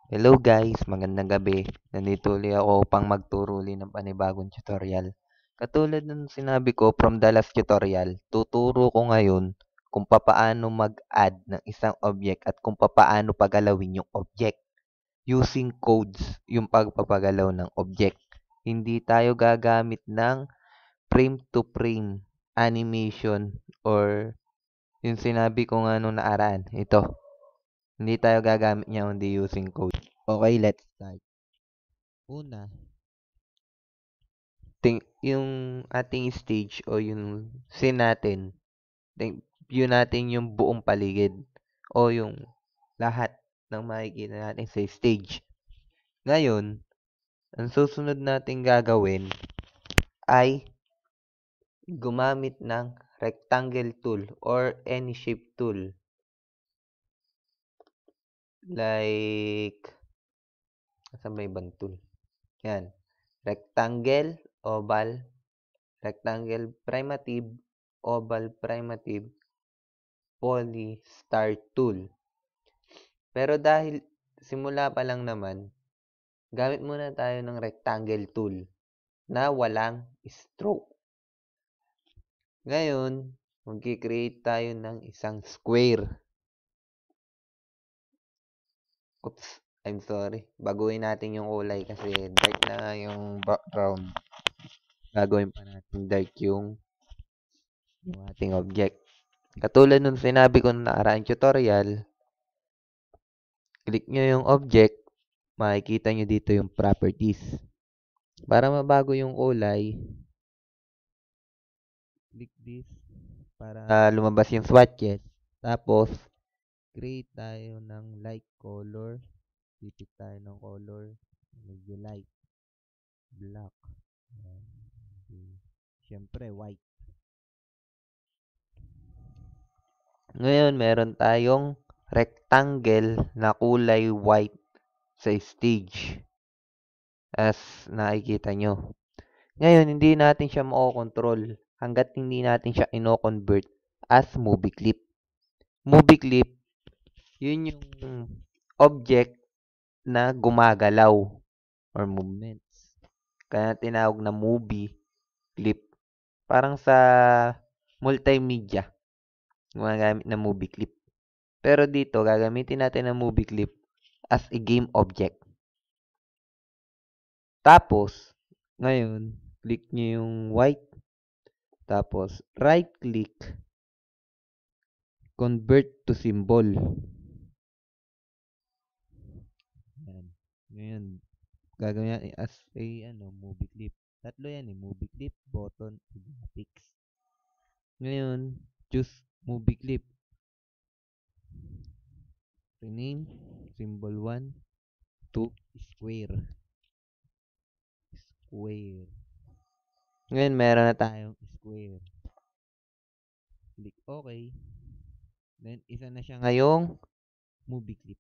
Hello guys, magandang gabi. Nandito ulit ako upang magturo ulit ng panibagong tutorial. Katulad ng sinabi ko from the last tutorial, tuturo ko ngayon kung papaano mag-add ng isang object at kung papaano pagalawin yung object using codes yung pagpapagalaw ng object. Hindi tayo gagamit ng frame to frame animation or yung sinabi ko nga nung naaraan. Ito, hindi tayo gagamit niya kundi using code. Okay, let's start. Una, yung ating stage o yung scene natin, view natin yung buong paligid o yung lahat ng makikita natin sa stage. Ngayon, ang susunod nating gagawin ay gumamit ng rectangle tool or any shape tool. Like, saan ba ibang tool? Yan. Rectangle, oval, rectangle primitive, oval primitive, poly, star tool. Pero dahil simula pa lang naman, gamit muna tayo ng rectangle tool na walang stroke. Ngayon, magki-create tayo ng isang square. Oops, I'm sorry. Baguhin natin yung kulay kasi dark na yung background. Gagawin pa natin dark yung ating object. Katulad nung sinabi ko na naaraang tutorial, click nyo yung object, makikita nyo dito yung properties. Para mabago yung kulay, click this para lumabas yung swatches. Tapos, create tayo ng light color. Pipit tayo ng color. Medyo light. Black. Siyempre, white. Ngayon, meron tayong rectangle na kulay white sa stage. As nakikita nyo. Ngayon, hindi natin siya makokontrol hanggat hindi natin siya ino-convert as movie clip. Movie clip, yun yung object na gumagalaw or movements. Kaya tinawag na movie clip. Parang sa multimedia, gumagamit ng movie clip. Pero dito, gagamitin natin ang movie clip as a game object. Tapos, ngayon, click nyo yung white. Tapos, right click, convert to symbol. Yan. Ngayon, gagawin natin as a movie clip. Tatlo yan movie clip, button, graphics. Ngayon, choose movie clip. Rename, symbol 1, 2, square. Square. Ngayon, meron na tayong square. Click OK. Then, isa na siya ngayong movie clip.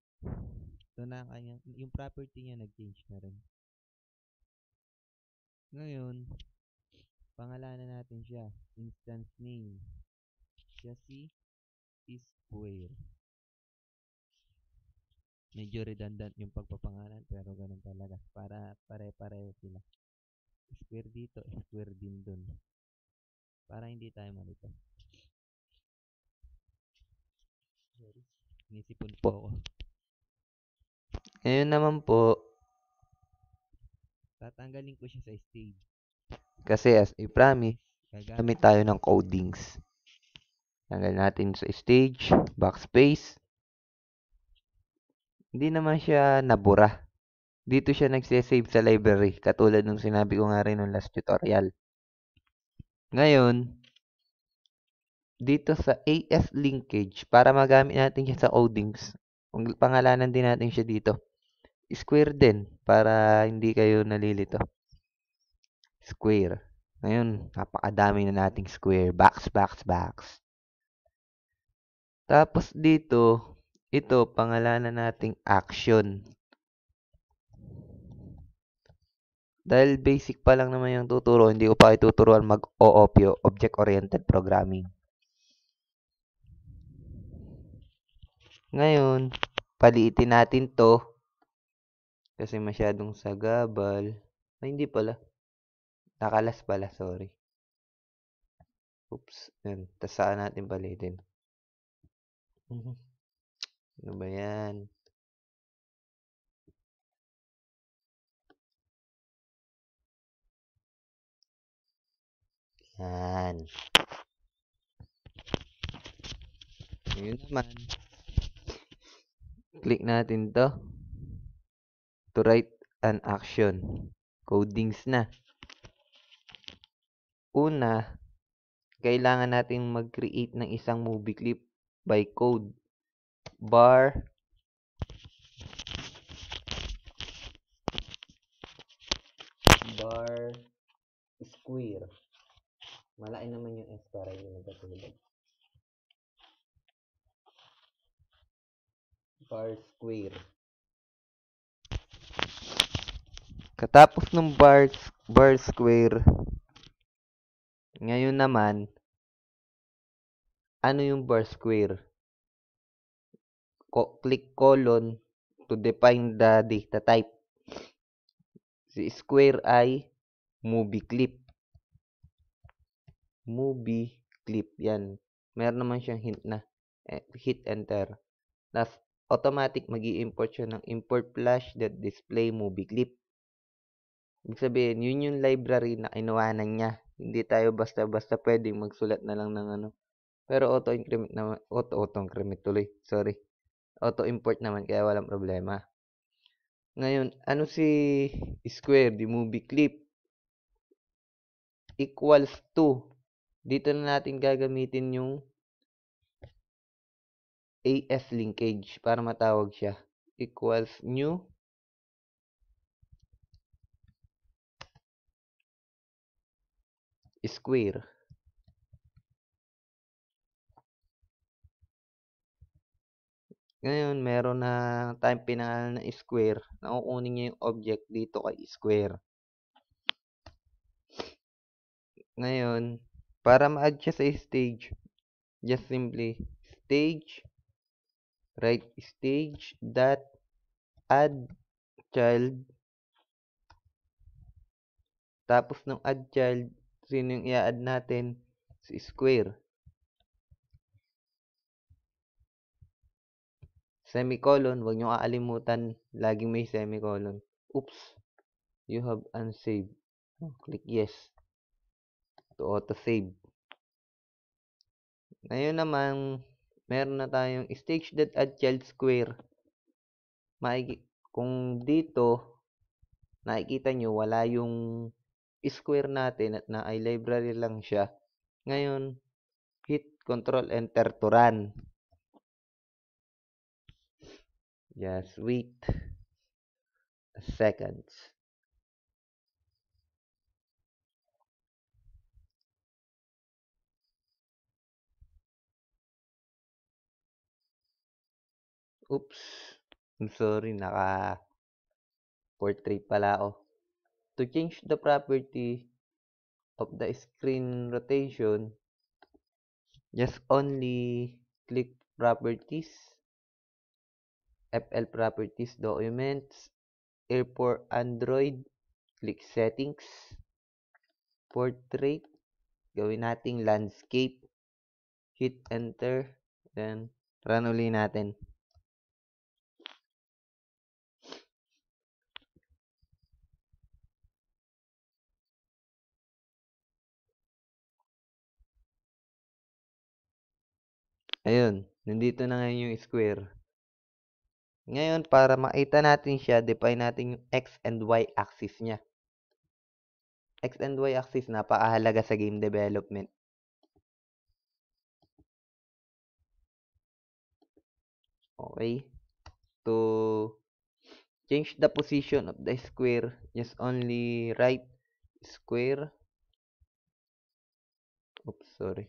Ito na ang kanyang, yung property niya nag-change na rin. Ngayon, pangalanan natin siya. Instance name. Siya si square. Medyo redundant yung pagpapangalan pero ganun talaga. Para pare-pareho sila. Square dito, square din dun. Para hindi tayo malito. Sorry. Nisipon po ako. Ngayon naman po, tatanggalin ko siya sa stage. Kasi as a promise, gagamit tayo ng codings. Tanggal natin sa stage, backspace. Hindi naman siya nabura. Dito siya nagsisave sa library, katulad nung sinabi ko nga rin nung last tutorial. Ngayon, dito sa AS linkage, para magamit natin siya sa codings, pangalanan din natin siya dito. Square din, para hindi kayo nalilito. Square. Ngayon, napakadami na nating square. Box. Tapos dito, ito, pangalanan nating action. Dahil basic pa lang naman yung tuturo, hindi ko pa ituturuan mag-OOP, Object-Oriented Programming. Ngayon, paliitin natin to kasi masyadong sagabal. Ay, hindi pala. Nakalas pala, sorry. Oops. Yan. Tapos saan natin palitin? Mhm. Ano ba yan? Yan. Yun naman. Click natin to. To write an action. Codings na. Una, kailangan nating mag-create ng isang movie clip by code. Bar square. Malaki naman yung S para hindi magkatulad. Bar square. Katapos ng bar square, ngayon naman, ano yung bar square? Click colon to define the data type. Si square ay movie clip. Movie clip. Yan. Meron naman siyang hint na. Hit enter. Tapos, automatic mag-i-import siya ng import flash.display movie clip. Ibig sabihin, yun yung library na kinuhanan niya. Hindi tayo basta-basta pwedeng magsulat na lang ng ano. Pero auto-increment naman. Auto-increment tuloy. Sorry. Auto-import naman kaya walang problema. Ngayon, ano si square, the movie clip? Equals to. Dito na natin gagamitin yung AS linkage para matawag siya. Equals new square. Ngayon, meron na tayong pinangalan na square. Nakukunin niya yung object dito kay square. Ngayon, para ma-add siya sa stage, just simply stage, write stage dot add child. Tapos ng add child, sino yung i-add natin? Si square. Semicolon, huwag nyo kakalimutan, laging may semicolon. Oops, you have unsaved. Click yes to auto-save. Ngayon naman, meron na tayong stage.addChild square. Kung dito, nakikita nyo, wala yung square natin at na ay library lang siya. Ngayon, hit Control Enter to run. Just wait a second. Oops. I'm sorry, naka-portrait pala ako. To change the property of the screen rotation, just only click Properties, FL Properties, Documents, Airport Android, click Settings, Portrait, gawin nating Landscape, hit Enter, then run uli natin. Ayun, nandito na ngayon yung square. Ngayon, para makita natin siya, define natin yung X and Y axis niya. X and Y axis, napakahalaga sa game development. Okay. To change the position of the square, just only write square. Oops, sorry.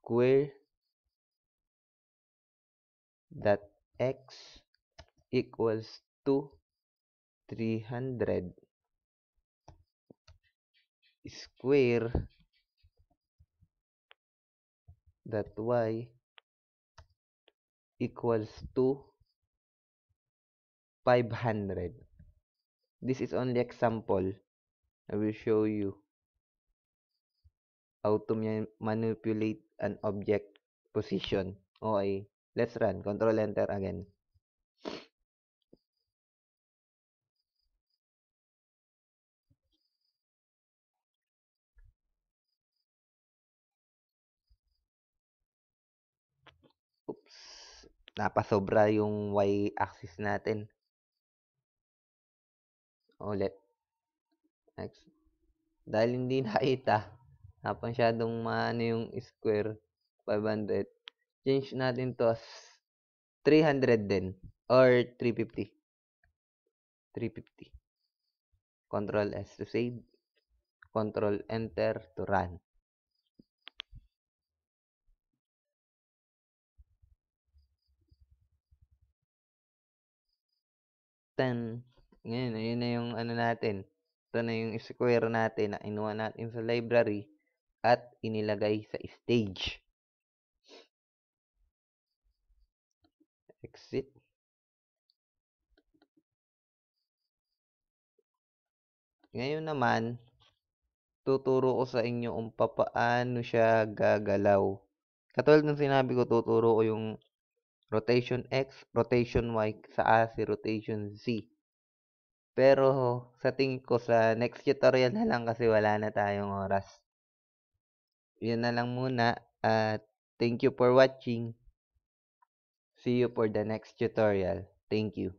Square that x equals to 300 square that y equals to 500. This is only example. I will show you how to manipulate an object position. Okay, let's run. Control Enter again. Oops. Napasobra yung y-axis natin. Ulit. Next. Dahil hindi nakita, masyadong maano yung square, 500. Change natin to as 300 din. Or 350. 350. Control S to save. Control Enter to run. Ngayon, ayun na yung ano natin. Ito na yung square natin na inuha natin sa library at inilagay sa stage. Exit. Ngayon naman, tuturo ko sa inyo kung paano siya gagalaw. Katulad ng sinabi ko, tuturo ko yung rotation X, rotation Y, sa AC, rotation Z. Pero sa tingin ko sa next tutorial na lang kasi wala na tayong oras. Yun na lang muna at thank you for watching. See you for the next tutorial. Thank you.